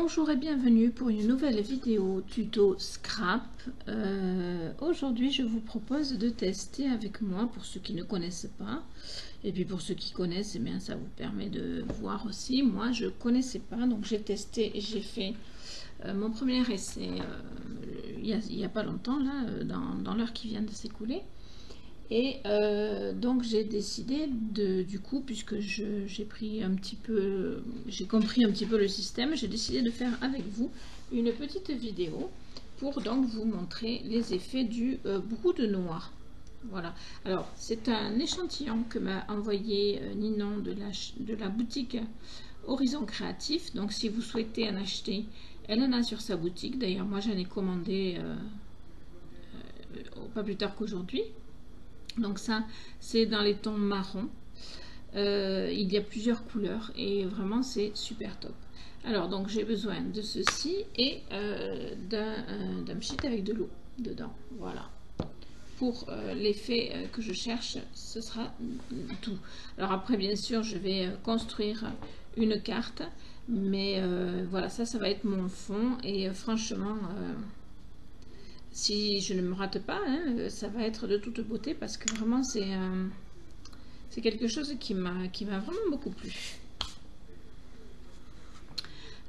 Bonjour et bienvenue pour une nouvelle vidéo tuto scrap. Aujourd'hui je vous propose de tester avec moi, pour ceux qui ne connaissent pas, et puis pour ceux qui connaissent, eh bien, ça vous permet de voir aussi. Moi je connaissais pas, donc j'ai testé et j'ai fait mon premier essai il y a pas longtemps, là, dans l'heure qui vient de s'écouler. Et donc j'ai décidé du coup, puisque j'ai compris un petit peu le système, j'ai décidé de faire avec vous une petite vidéo pour donc vous montrer les effets du brou de noix. Voilà, alors c'est un échantillon que m'a envoyé Ninon de la boutique Horizon Créatif. Donc si vous souhaitez en acheter, elle en a sur sa boutique. D'ailleurs moi j'en ai commandé pas plus tard qu'aujourd'hui. Donc ça, c'est dans les tons marron. Il y a plusieurs couleurs et vraiment c'est super top. Alors donc j'ai besoin de ceci et d'un pchit avec de l'eau dedans. Voilà. Pour l'effet que je cherche, ce sera tout. Alors après bien sûr je vais construire une carte, mais voilà, ça va être mon fond et franchement si je ne me rate pas, hein, ça va être de toute beauté parce que vraiment c'est quelque chose qui m'a vraiment beaucoup plu.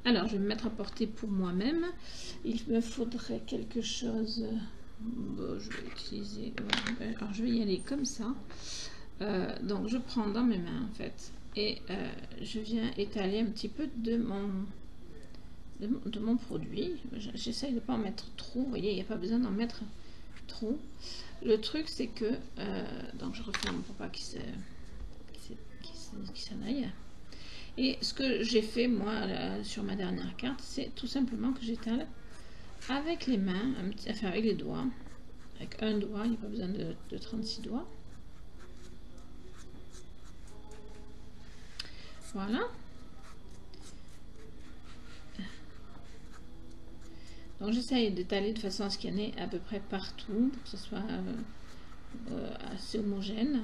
Alors je vais me mettre à portée pour moi-même. Il me faudrait quelque chose. Bon, je vais utiliser. Alors je vais y aller comme ça. Donc je prends dans mes mains en fait et je viens étaler un petit peu de mon produit. J'essaye de ne pas en mettre trop, vous voyez, il n'y a pas besoin d'en mettre trop. Le truc c'est que donc je referme pour pas qu'il s'en aille. Et ce que j'ai fait moi sur ma dernière carte, c'est tout simplement que j'étale avec les mains, enfin avec les doigts, avec un doigt, il n'y a pas besoin de 36 doigts. Voilà. Donc j'essaye d'étaler de façon à ce qu'il y en ait à peu près partout, pour que ce soit assez homogène.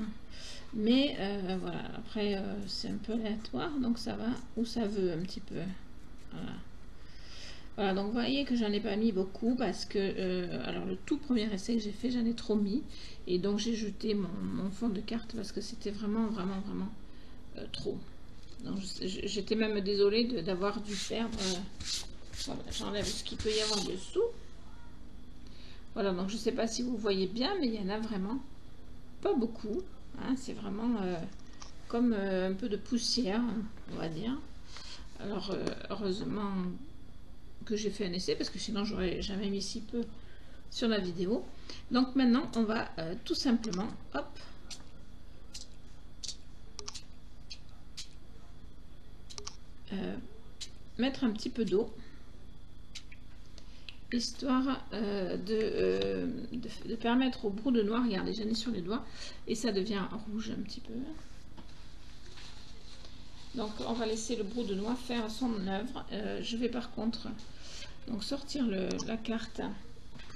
Mais voilà, après c'est un peu aléatoire, donc ça va où ça veut un petit peu. Voilà. Voilà, donc vous voyez que j'en ai pas mis beaucoup parce que alors le tout premier essai que j'ai fait, j'en ai trop mis. Et donc j'ai jeté mon fond de carte parce que c'était vraiment trop. Donc j'étais même désolée d'avoir dû perdre. Voilà, j'enlève ce qu'il peut y avoir dessous. Voilà, donc je ne sais pas si vous voyez bien, mais il y en a vraiment pas beaucoup. Hein, c'est vraiment comme un peu de poussière, on va dire. Alors, heureusement que j'ai fait un essai, parce que sinon j'aurais jamais mis si peu sur la vidéo. Donc maintenant, on va tout simplement, hop, mettre un petit peu d'eau, histoire de permettre au brou de noix, regardez, j'en ai sur les doigts, et ça devient rouge un petit peu. Donc on va laisser le brou de noix faire son œuvre. Je vais par contre donc sortir la carte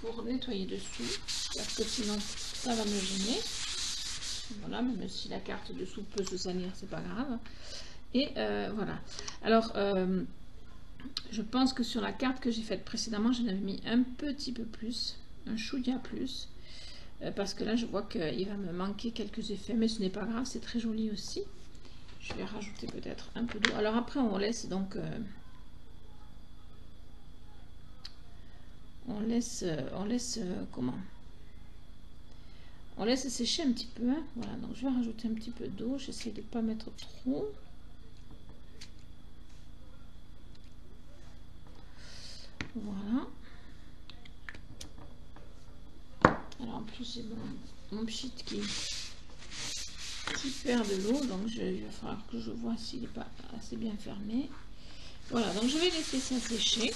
pour nettoyer dessous, parce que sinon ça va me gêner. Voilà, même si la carte dessous peut se salir, c'est pas grave. Et voilà. Alors je pense que sur la carte que j'ai faite précédemment, j'en avais mis un petit peu plus, un chouïa plus, parce que là je vois qu'il va me manquer quelques effets, mais ce n'est pas grave, c'est très joli aussi. Je vais rajouter peut-être un peu d'eau. Alors après on laisse donc on laisse comment, on laisse sécher un petit peu, hein. Voilà, donc je vais rajouter un petit peu d'eau, j'essaie de ne pas mettre trop. Voilà. Alors en plus j'ai mon pchit qui perd de l'eau, donc il va falloir que je vois s'il n'est pas assez bien fermé. Voilà, donc je vais laisser ça sécher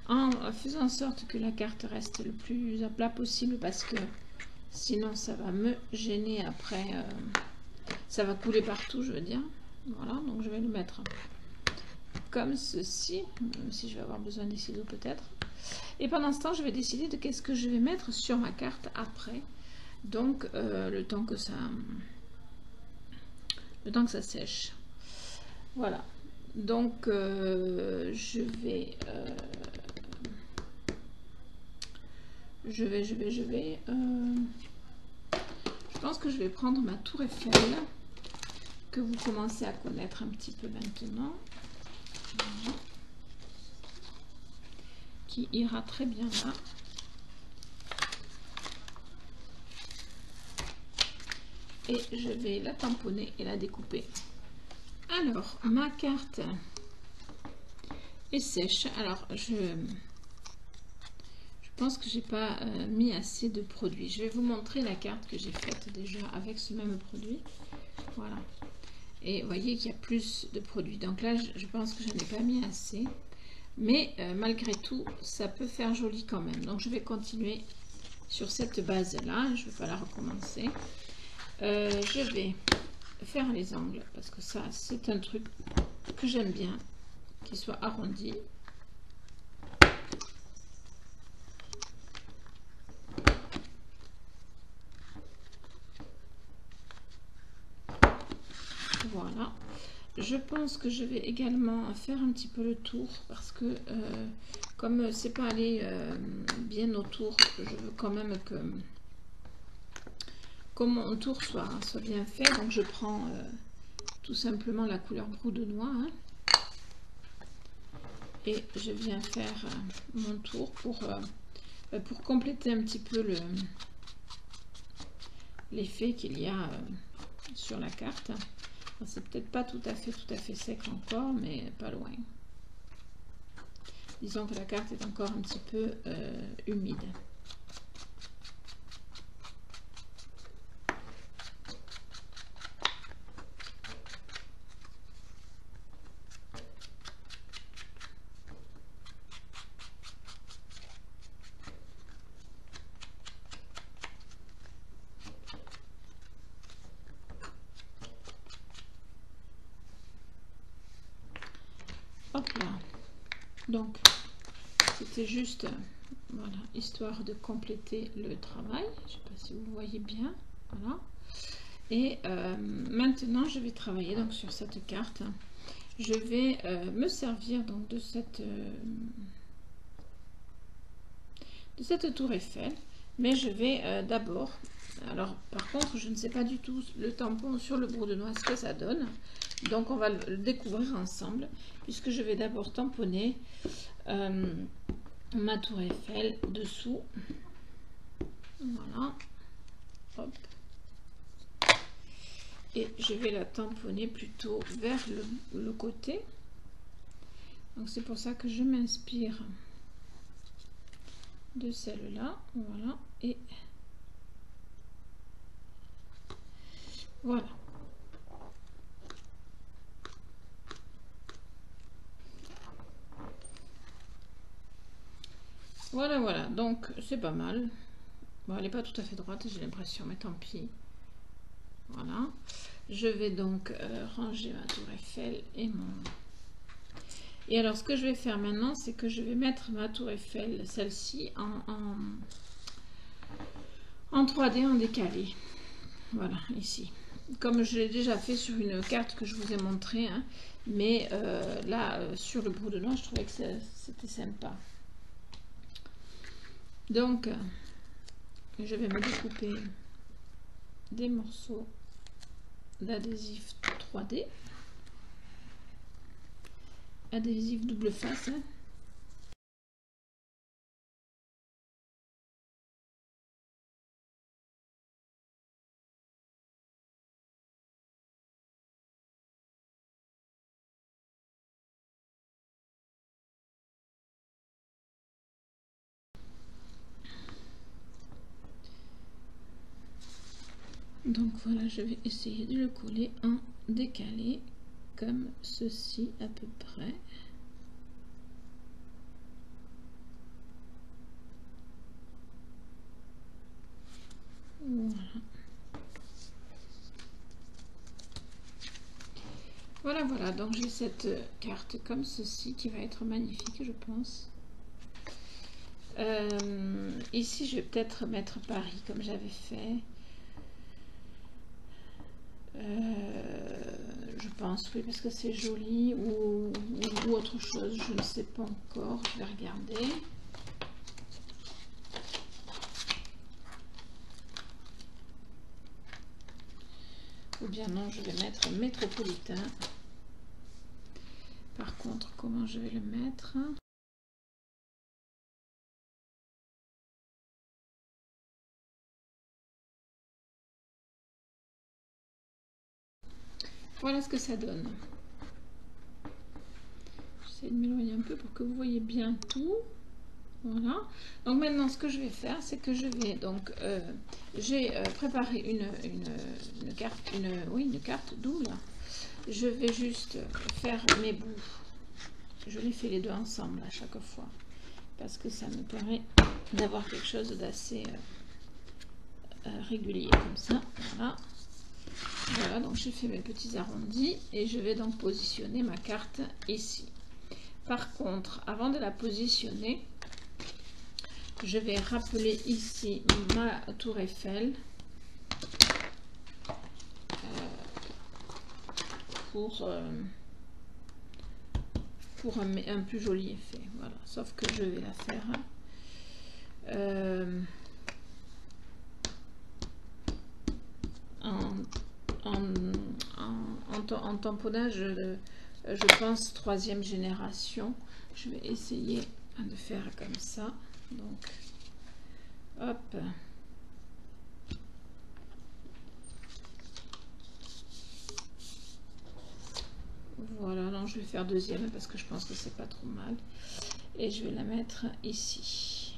en faisant en sorte que la carte reste le plus à plat possible, parce que sinon ça va me gêner après, ça va couler partout, je veux dire. Voilà, donc je vais le mettre comme ceci, même si je vais avoir besoin des ciseaux peut-être. Et pendant ce temps, je vais décider de qu'est-ce que je vais mettre sur ma carte après. Donc, le temps que ça sèche. Voilà. Donc je vais je pense que je vais prendre ma tour Eiffel que vous commencez à connaître un petit peu maintenant, voilà, qui ira très bien là. Et je vais la tamponner et la découper. Alors, ma carte est sèche. Alors, je pense que j'ai pas mis assez de produits. Je vais vous montrer la carte que j'ai faite déjà avec ce même produit. Voilà. Et vous voyez qu'il y a plus de produits. Donc là, je pense que je n'ai pas mis assez. Mais malgré tout, ça peut faire joli quand même. Donc je vais continuer sur cette base-là. Je ne vais pas la recommencer. Je vais faire les angles parce que ça, c'est un truc que j'aime bien, qu'il soit arrondi. Voilà. Je pense que je vais également faire un petit peu le tour parce que comme c'est pas allé bien autour, je veux quand même que mon tour soit bien fait. Donc je prends tout simplement la couleur brou de noix hein, et je viens faire mon tour pour compléter un petit peu l'effet qu'il y a sur la carte. C'est peut-être pas tout à fait sec encore, mais pas loin. Disons que la carte est encore un petit peu humide. Hop là. Donc, c'était juste, voilà, histoire de compléter le travail. Je ne sais pas si vous voyez bien. Voilà. Et maintenant, je vais travailler donc sur cette carte. Je vais me servir donc de cette tour Eiffel. Mais je vais d'abord... Alors, par contre, je ne sais pas du tout le tampon sur le brou de noix, ce que ça donne. Donc, on va le découvrir ensemble, puisque je vais d'abord tamponner ma tour Eiffel dessous. Voilà. Hop. Et je vais la tamponner plutôt vers le côté. Donc, c'est pour ça que je m'inspire de celle-là. Voilà. Et voilà. Voilà, voilà. Donc, c'est pas mal. Bon, elle n'est pas tout à fait droite, j'ai l'impression, mais tant pis. Voilà. Je vais donc ranger ma tour Eiffel et mon... Et alors, ce que je vais faire maintenant, c'est que je vais mettre ma tour Eiffel, celle-ci, en 3D, en décalé. Voilà, ici. Comme je l'ai déjà fait sur une carte que je vous ai montrée, hein, mais là, sur le brou de noix, je trouvais que c'était sympa. Donc, je vais me découper des morceaux d'adhésif 3D. Adhésif double face. Hein. Donc voilà, je vais essayer de le coller en décalé, comme ceci à peu près. Voilà. Voilà, voilà, donc j'ai cette carte comme ceci qui va être magnifique, je pense. Ici, je vais peut-être mettre Paris comme j'avais fait. Je pense, oui, parce que c'est joli ou autre chose, je ne sais pas encore, je vais regarder. Ou bien non, je vais mettre métropolitain. Par contre, comment je vais le mettre? Voilà ce que ça donne. J'essaie de m'éloigner un peu pour que vous voyez bien tout. Voilà. Donc maintenant, ce que je vais faire, c'est que je vais donc j'ai préparé une carte double. Je vais juste faire mes bouts. Je les fais les deux ensemble à chaque fois parce que ça me permet d'avoir quelque chose d'assez régulier comme ça. Voilà. Voilà, donc j'ai fait mes petits arrondis et je vais donc positionner ma carte ici. Par contre, avant de la positionner, je vais rappeler ici ma tour Eiffel pour un plus joli effet. Voilà, sauf que je vais la faire en tamponnage, je pense 3e génération. Je vais essayer de faire comme ça. Donc, hop. Voilà, non, je vais faire 2e parce que je pense que c'est pas trop mal. Et je vais la mettre ici.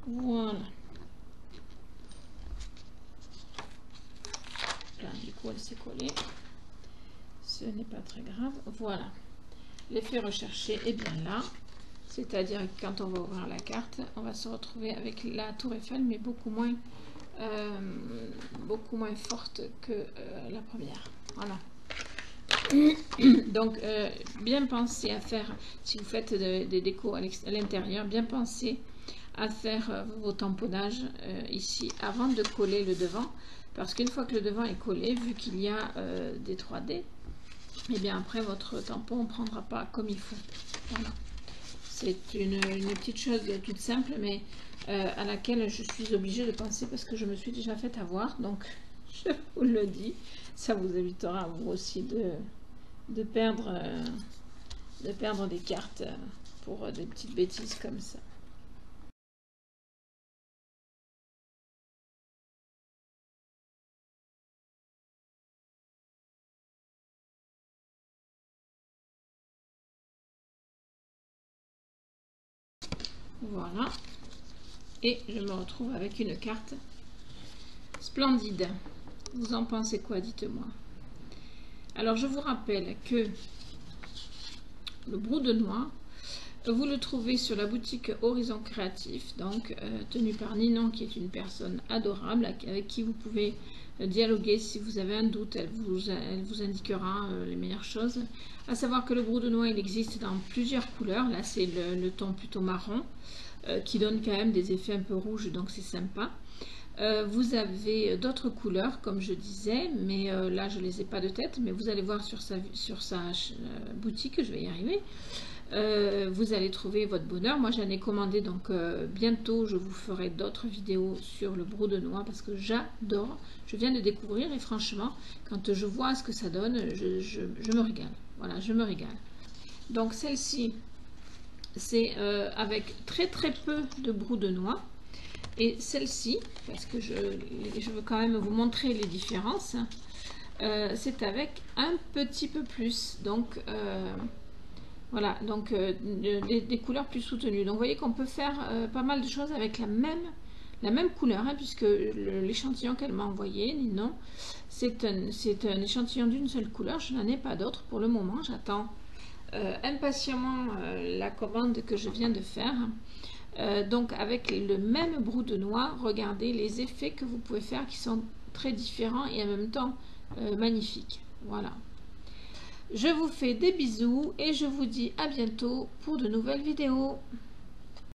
Voilà. Là, du coup, elle s'est collée. Ce n'est pas très grave. Voilà. L'effet recherché est bien là. C'est-à-dire que quand on va ouvrir la carte, on va se retrouver avec la tour Eiffel, mais beaucoup moins forte que la première. Voilà. Donc, bien penser à faire, si vous faites des décos à l'intérieur, bien penser à faire vos tamponnages ici avant de coller le devant. Parce qu'une fois que le devant est collé, vu qu'il y a des 3D, et bien après votre tampon ne prendra pas comme il faut. Voilà. C'est une petite chose toute simple, mais à laquelle je suis obligée de penser parce que je me suis déjà fait avoir. Donc, je vous le dis, ça vous évitera vous aussi de perdre des cartes pour des petites bêtises comme ça. Voilà. Et je me retrouve avec une carte splendide. Vous en pensez quoi, dites-moi. Alors, je vous rappelle que le brou de noix, vous le trouvez sur la boutique Horizon Créatif, donc tenue par Ninon, qui est une personne adorable, avec qui vous pouvez dialoguer si vous avez un doute. Elle vous indiquera les meilleures choses. À savoir que le brou de noix, il existe dans plusieurs couleurs. Là, c'est le ton plutôt marron, qui donne quand même des effets un peu rouges, donc c'est sympa. Vous avez d'autres couleurs, comme je disais, mais là, je ne les ai pas de tête, mais vous allez voir sur sa boutique, je vais y arriver. Vous allez trouver votre bonheur. Moi, j'en ai commandé, donc bientôt, je vous ferai d'autres vidéos sur le brou de noix, parce que j'adore. Je viens de découvrir, et franchement, quand je vois ce que ça donne, je me régale. Voilà, je me régale. Donc, celle-ci, c'est avec très peu de brou de noix. Et celle-ci, parce que je veux quand même vous montrer les différences, c'est avec un petit peu plus. Donc, voilà, donc des couleurs plus soutenues. Donc, vous voyez qu'on peut faire pas mal de choses avec la même couleur, hein, puisque l'échantillon qu'elle m'a envoyé, Ninon, c'est un échantillon d'une seule couleur. Je n'en ai pas d'autre pour le moment. J'attends impatiemment la commande que je viens de faire. Donc avec le même brou de noix, regardez les effets que vous pouvez faire qui sont très différents et en même temps magnifiques. Voilà. Je vous fais des bisous et je vous dis à bientôt pour de nouvelles vidéos.